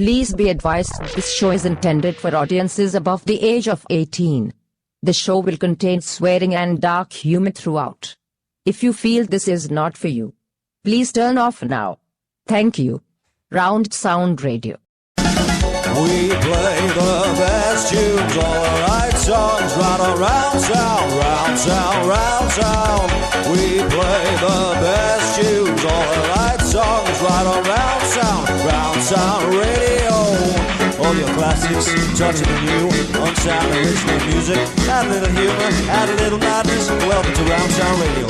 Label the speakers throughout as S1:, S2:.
S1: Please be advised this show is intended for audiences above the age of 18. The show will contain swearing and dark humor throughout. If you feel this is not for you, please turn off now. Thank you. Round Sound Radio.
S2: We play the best tunes, all the right songs, right around sound, round sound, round sound. We play the best tunes, all the right songs, right around sound radio. All your classics, touching the new, on sound original music. Add a little humor, add a little madness. Welcome to Round Sound Radio.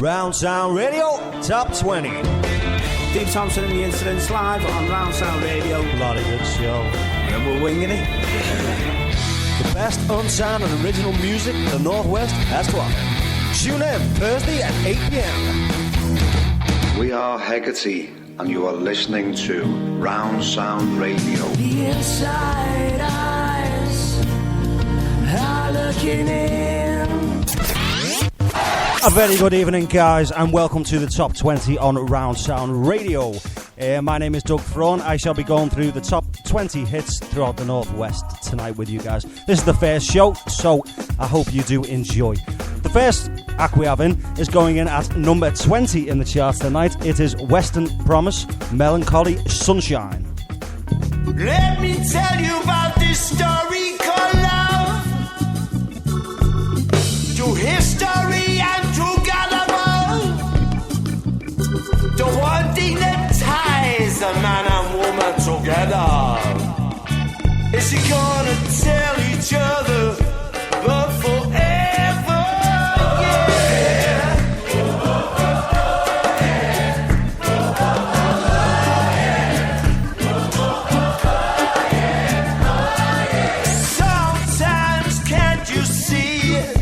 S2: Round Sound Radio, Top 20.
S3: Steve Thompson and the Incidents live on Round Sound Radio.
S2: Bloody good show.
S3: And we're winging it.
S2: The best unsigned and original music the Northwest has to offer. Tune in Thursday at 8 p.m.
S4: We are Hecate, and you are listening to Round Sound Radio.
S5: The inside eyes are looking in.
S2: A very good evening, guys, and welcome to the Top 20 on Round Sound Radio. My name is Doug Fraun. I shall be going through the top 20 hits throughout the Northwest tonight with you guys. This is the first show, so I hope you do enjoy. The first act we have in is going in at number 20 in the charts tonight. It is Western Promise, Melancholy Sunshine.
S5: Let me tell you about this story called love. To history and to God above. The one thing that ties a man and woman together is she gonna tell each other but forever. Sometimes can't you see it?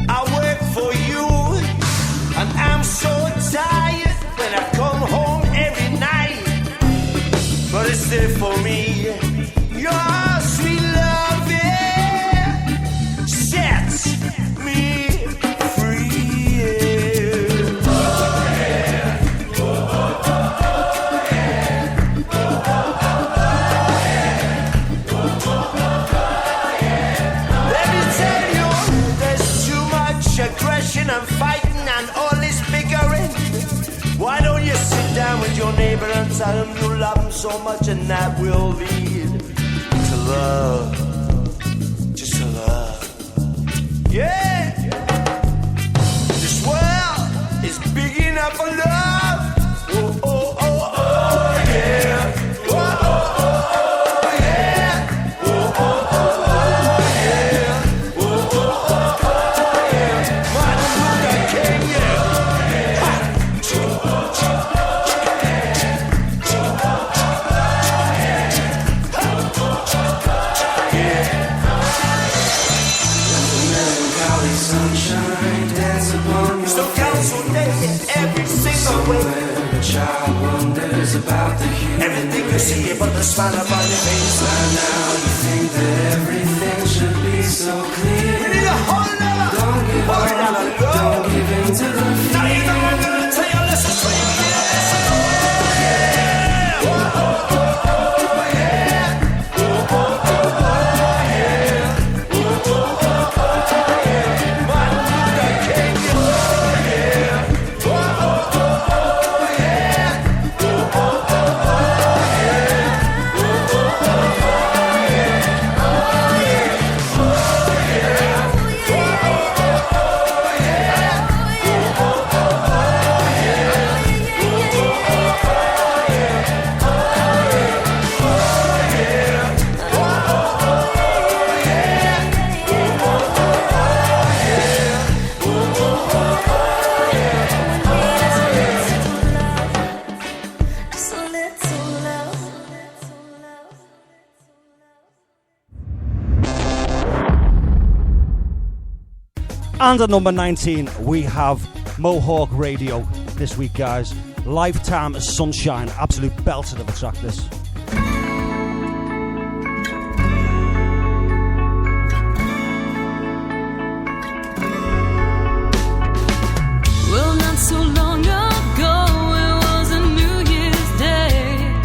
S5: I work for you and I'm so tired when I come home every night. But it's there for me. Your sweet love, yeah, sets me free. Oh, yeah. Oh, yeah. Let me tell you, there's too much aggression and fighting and all this bickering. Why don't you sit down with your neighbor and tell him you love him so much, and that will lead to love, just to love. Yeah, this world is big enough for love. Oh, oh, oh, oh, yeah. Oh, oh, oh, oh, yeah. Oh, oh, oh, oh, yeah. Oh, oh, oh, oh, yeah. Martin Luther King, yeah. Ha.
S6: Melancholy sunshine, dance upon your
S5: So council day every single way.
S6: When a child wonders about the human
S5: Everything you see but the smile upon your face.
S6: By now you think that everything should be so clear.
S5: We need a whole nother,
S6: Don't give
S5: whole
S6: up,
S5: nother love.
S6: don't give in to the
S5: Not
S6: fear.
S5: even one gonna tell you listen to you. Yeah. Oh, oh, oh, oh, yeah. Oh, oh, oh, oh, yeah. Oh, oh, oh, oh, yeah. Martin Luther King, oh, yeah. Oh, oh, oh, oh, yeah. Oh, oh, oh, oh, yeah. Oh, oh, oh,
S2: And at number 19, we have Mohawk Radio this week, guys. Lifetime Sunshine. Absolute belter of a track, this.
S7: Well, not so long ago, it was a New Year's Day.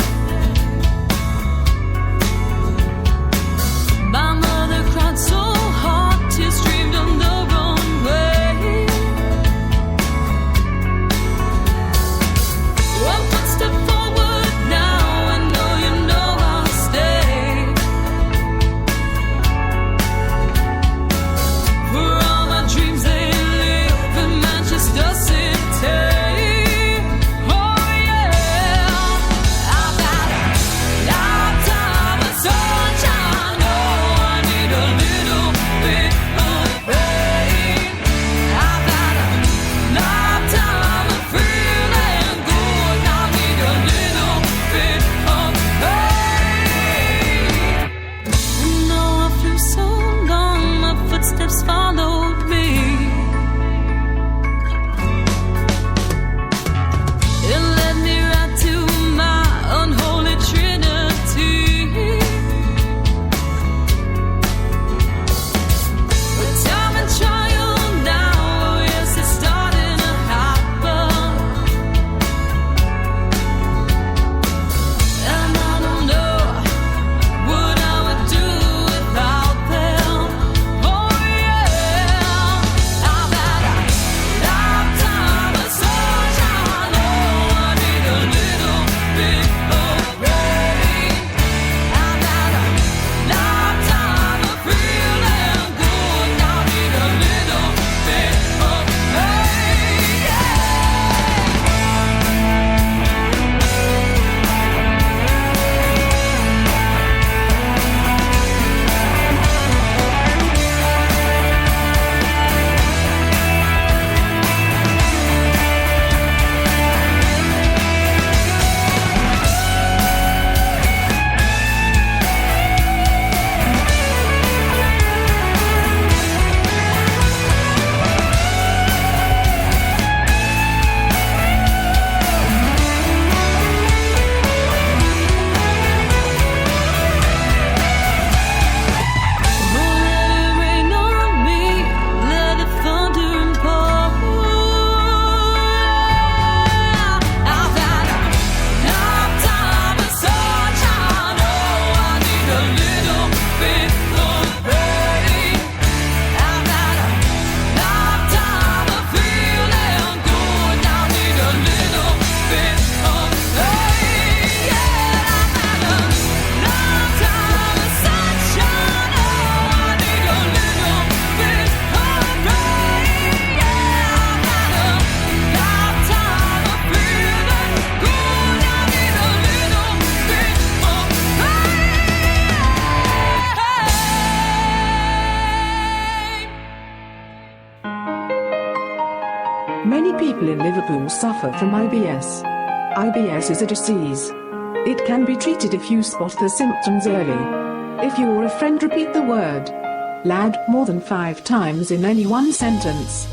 S7: in Liverpool suffer from IBS. IBS is a disease. It can be treated if you spot the symptoms early. If you or a friend repeat the word lad more than 5 times in any one sentence,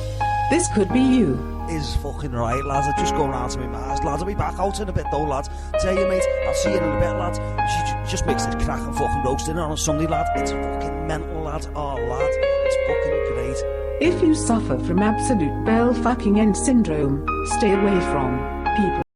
S7: this could be you.
S2: Is fucking right, lads. I just go round to my ma's, lads. I'll be back out in a bit though, lads. Tell you, mate, I'll see you in a bit, lads. She just makes it cracking fucking roast dinner on a Sunday, lad. It's fucking mental, lad. Oh, lad, it's fucking great.
S7: If you suffer from absolute bell fucking end syndrome, stay away from people